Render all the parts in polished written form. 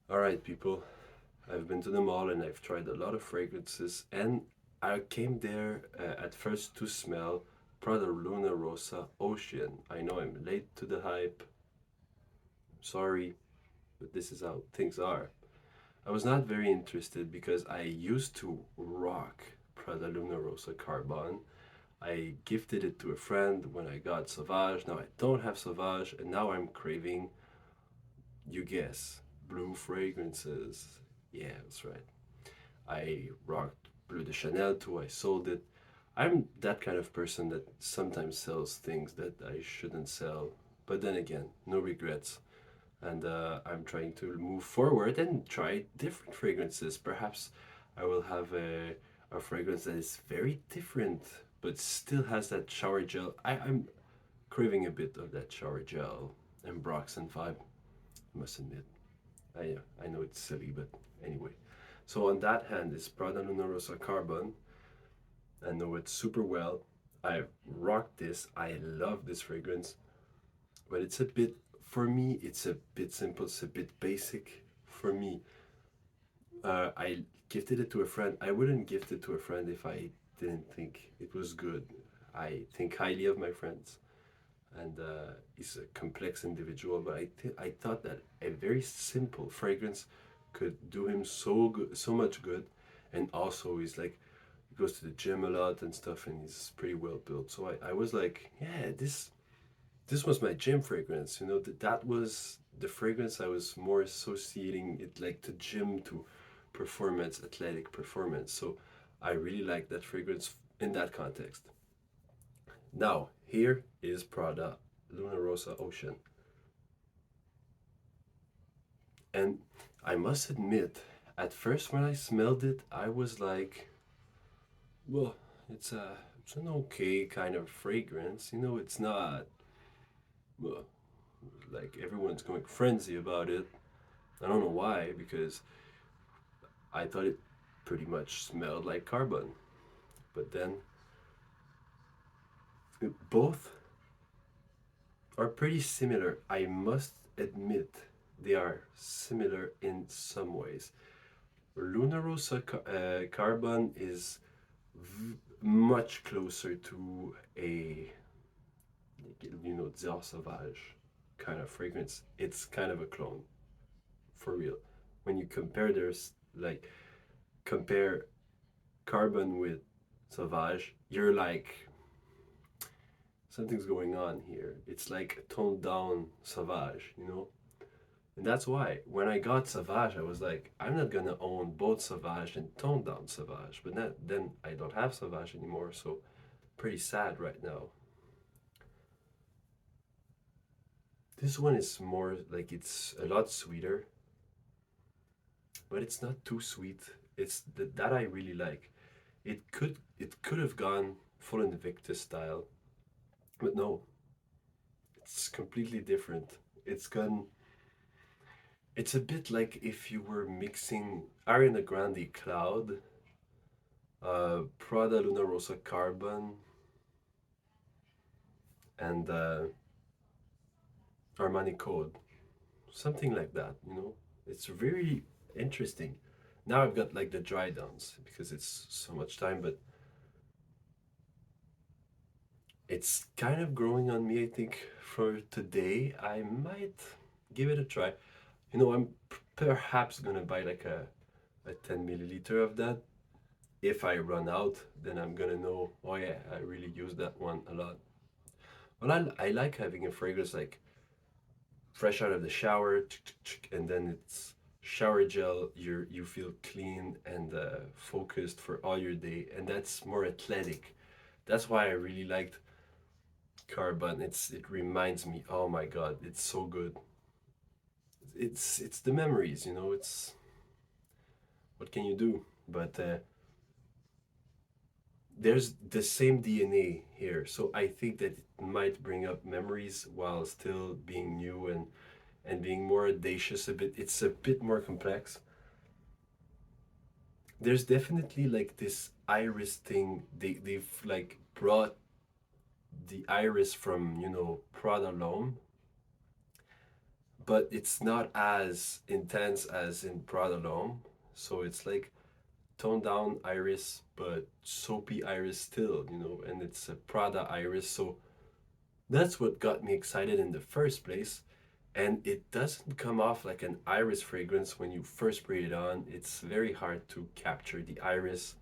All right, people. I've been to the mall and I've tried a lot of fragrances, and I came there at first to smell Prada Luna Rossa Ocean. I know I'm late to the hype. Sorry, but this is how things are. I was not very interested because I used to rock Prada Luna Rossa Carbon. I gifted it to a friend when I got Sauvage. Now I don't have Sauvage, and now I'm craving, you guess, blue fragrances. Yeah, that's right. I rocked Bleu de Chanel too. I sold it. I'm that kind of person that sometimes sells things that I shouldn't sell. But then again, no regrets. And I'm trying to move forward and try different fragrances. Perhaps I will have a fragrance that is very different, but still has that shower gel. I'm craving a bit of that shower gel and Broxton vibe, I must admit. I know it's silly, but anyway. So on that hand is Prada Luna Rossa Carbon. I know it super well. I rocked this. I love this fragrance, but it's a bit for me. It's a bit simple. It's a bit basic for me. I gifted it to a friend. I wouldn't gift it to a friend if I didn't think it was good. I think highly of my friends, and he's a complex individual. But I thought that a very simple fragrance could do him so good, so much good, and also he's like he goes to the gym a lot and stuff, and he's pretty well built. So I was like, yeah, this was my gym fragrance. You know, that was the fragrance I was more associating it like to gym, to performance, athletic performance. So I really like that fragrance in that context. Now, here is Prada Luna Rossa Ocean. And I must admit, at first when I smelled it, I was like, well, it's an okay kind of fragrance. You know, it's not well, like everyone's going frenzy about it. I don't know why, because I thought it pretty much smelled like carbon. But then both are pretty similar. I must admit they are similar in some ways. Luna Rossa Carbon is much closer to a, Dior Sauvage kind of fragrance. It's kind of a clone, for real. When you compare, there's like, compare Carbon with Sauvage, you're like, something's going on here. It's like a toned down Sauvage, you know? And that's why when I got Sauvage, I was like, I'm not gonna own both Sauvage and toned down Sauvage. But then I don't have Sauvage anymore, so pretty sad right now. This one is more like, it's a lot sweeter, but it's not too sweet. It's that I really like. It could have gone full Invictus style, but no, it's completely different. It's gone. It's a bit like if you were mixing Ariana Grande Cloud, Prada Luna Rossa Carbon, and Armani Code, something like that. You know, it's very interesting. Now I've got like the dry downs because it's so much time, but it's kind of growing on me. I think for today I might give it a try. You know, I'm perhaps gonna buy like a 10 milliliter of that. If I run out, then I'm gonna know, oh yeah, I really use that one a lot. Well, I like having a fragrance like fresh out of the shower, and then it's shower gel. You feel clean and focused for all your day, and that's more athletic. That's why I really liked Carbon. It reminds me, oh my god, it's so good. It's the memories, you know. It's what can you do? But there's the same DNA here. So I think that it might bring up memories while still being new and being more audacious a bit. It's a bit more complex. There's definitely like this iris thing. They've like brought the iris from, Prada alone, but it's not as intense as in Prada L'Homme. So it's like toned down iris, but soapy iris still, and it's a Prada iris. So that's what got me excited in the first place. And it doesn't come off like an iris fragrance when you first spray it on. It's very hard to capture the iris.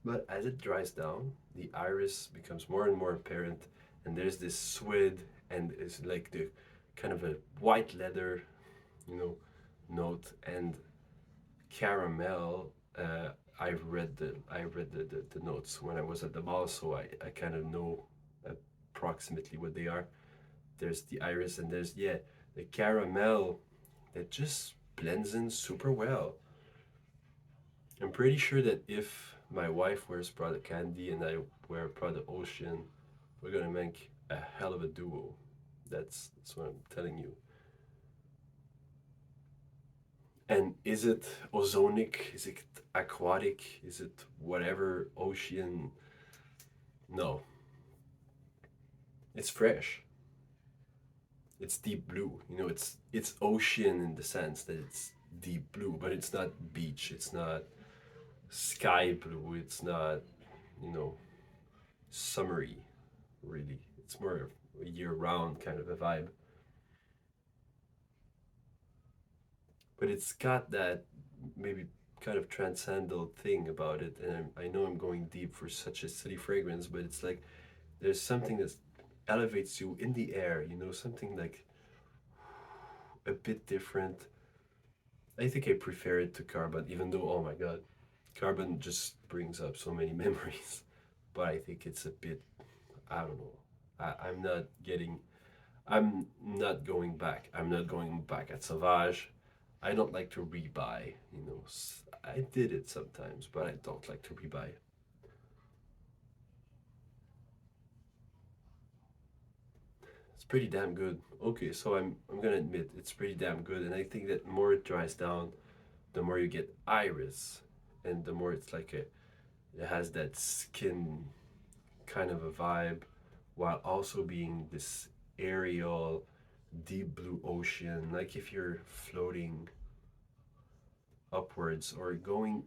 But as it dries down, the iris becomes more and more apparent. And there's this suede and it's like the kind of a white leather, you know, note and caramel. I read the notes when I was at the mall, so I kind of know approximately what they are. There's the iris and there's the caramel that just blends in super well. I'm pretty sure that if my wife wears Prada Candy and I wear Prada Ocean, we're gonna make a hell of a duo. That's what I'm telling you. And is it ozonic? Is it aquatic? Is it whatever ocean? No, it's fresh. It's deep blue. It's ocean in the sense that it's deep blue, but it's not beach. It's not sky blue. It's not you know summery. Really, it's more of a year round kind of a vibe. But it's got that maybe kind of transcendental thing about it. And I know I'm going deep for such a silly fragrance, but it's like there's something that elevates you in the air. Something like a bit different. I think I prefer it to carbon, even though, oh my god, carbon just brings up so many memories. But I think it's a bit, I don't know. I'm not getting, I'm not going back. I'm not going back at Sauvage. I don't like to rebuy, I did it sometimes, but I don't like to rebuy. It's pretty damn good. Okay, so I'm gonna admit it's pretty damn good, and I think that more it dries down, the more you get iris, and the more it's like it has that skin kind of a vibe, while also being this aerial, deep blue ocean. Like if you're floating upwards or going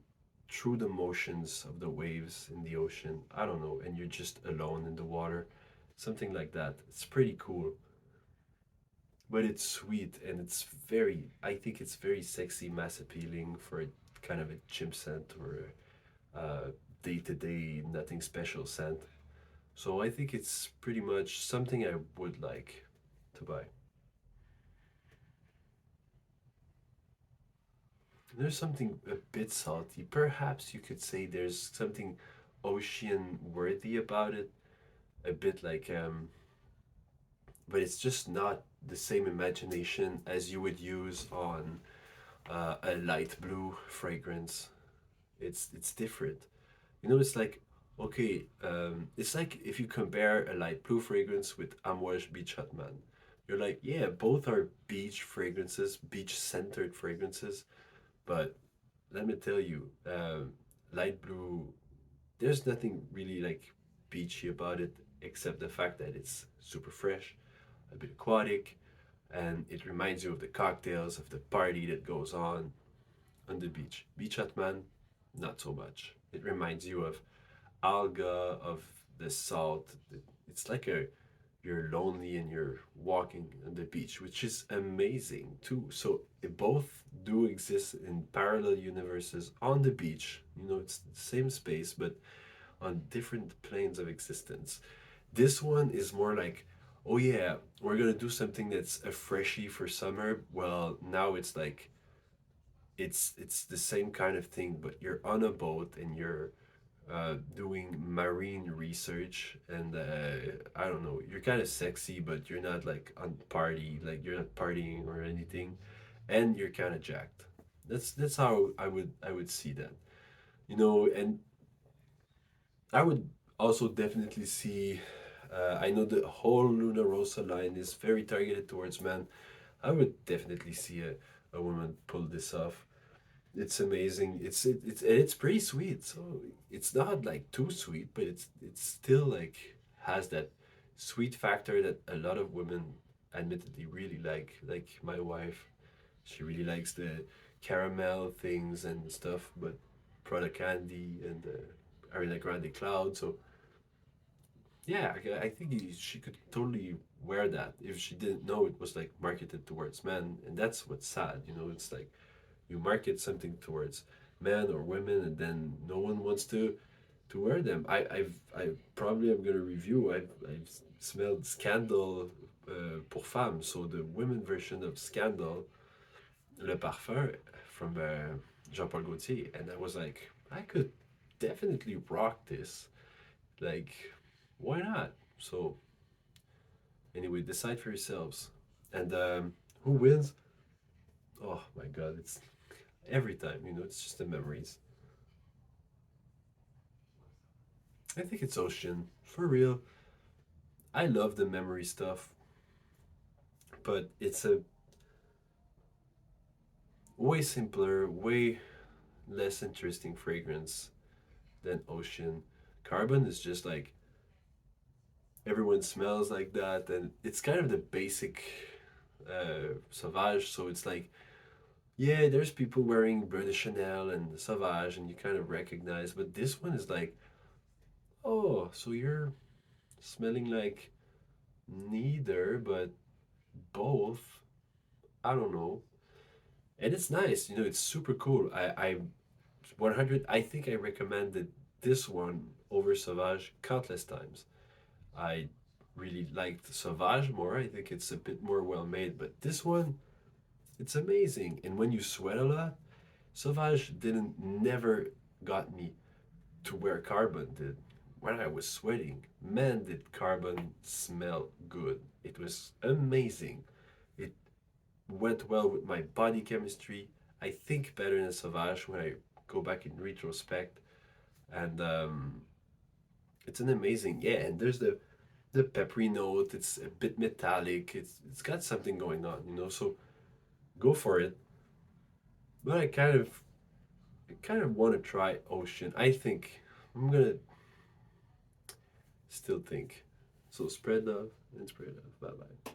through the motions of the waves in the ocean. I don't know, and you're just alone in the water. Something like that. It's pretty cool. But it's sweet and it's I think it's very sexy, mass appealing for a kind of a chimp scent or a day to day, nothing special scent. So I think it's pretty much something I would like to buy. There's something a bit salty. Perhaps you could say there's something ocean worthy about it. A bit like, but it's just not the same imagination as you would use on a light blue fragrance. It's different. It's like, okay, it's like if you compare a light blue fragrance with Amouage Beach Hotman. You're like, yeah, both are beach fragrances, beach centered fragrances, but let me tell you, light blue, there's nothing really like beachy about it except the fact that it's super fresh, a bit aquatic, and it reminds you of the cocktails of the party that goes on the beach. Beach Hut Man, not so much. It reminds you of alga, of the salt. It's like you're lonely and you're walking on the beach, which is amazing too. So it both do exist in parallel universes on the beach. It's the same space, but on different planes of existence. This one is more like, oh yeah, we're gonna do something that's a freshie for summer. Well, now it's like it's the same kind of thing, but you're on a boat and you're doing marine research, and I don't know, you're kind of sexy, but you're not like on party, like you're not partying or anything, and you're kind of jacked. That's how I would see that, and I would also definitely see. I know the whole Luna Rosa line is very targeted towards men. I would definitely see a woman pull this off. It's amazing. It's pretty sweet. So it's not like too sweet, but it's still like has that sweet factor that a lot of women admittedly really like my wife. She really likes the caramel things and stuff, but Prada Candy and Ariana Grande Cloud. So yeah, I think she could totally wear that if she didn't know it was like marketed towards men, and that's what's sad. You know, it's like you market something towards men or women, and then no one wants to wear them. I probably am gonna review. I've smelled Scandal pour femmes, so the women version of Scandal, Le Parfum from Jean Paul Gaultier, and I was like, I could definitely rock this. Like, why not? So anyway, decide for yourselves. And who wins? Oh my god, it's every time. You know, it's just the memories. I think it's Ocean for real. I love the memory stuff, but it's a way simpler, way less interesting fragrance than Ocean. Carbon is just like everyone smells like that, and it's kind of the basic Sauvage. So it's like, yeah, there's people wearing Bleu de Chanel and Sauvage, and you kind of recognize, but this one is like, oh, so you're smelling like neither, but both. I don't know. And it's nice, you know, it's super cool. I 100, I think I recommended this one over Sauvage countless times. I really liked Sauvage more. I think it's a bit more well made, but this one, it's amazing. And when you sweat a lot, Sauvage didn't never got me to where Carbon did. When I was sweating, man, did Carbon smell good. It was amazing. It went well with my body chemistry. I think better than Sauvage when I go back in retrospect. And it's an amazing, yeah. And there's the peppery note. It's a bit metallic. It's got something going on, you know. So go for it. But I kind of want to try Ocean. I think I'm gonna still think. So spread love and spread love. Bye bye.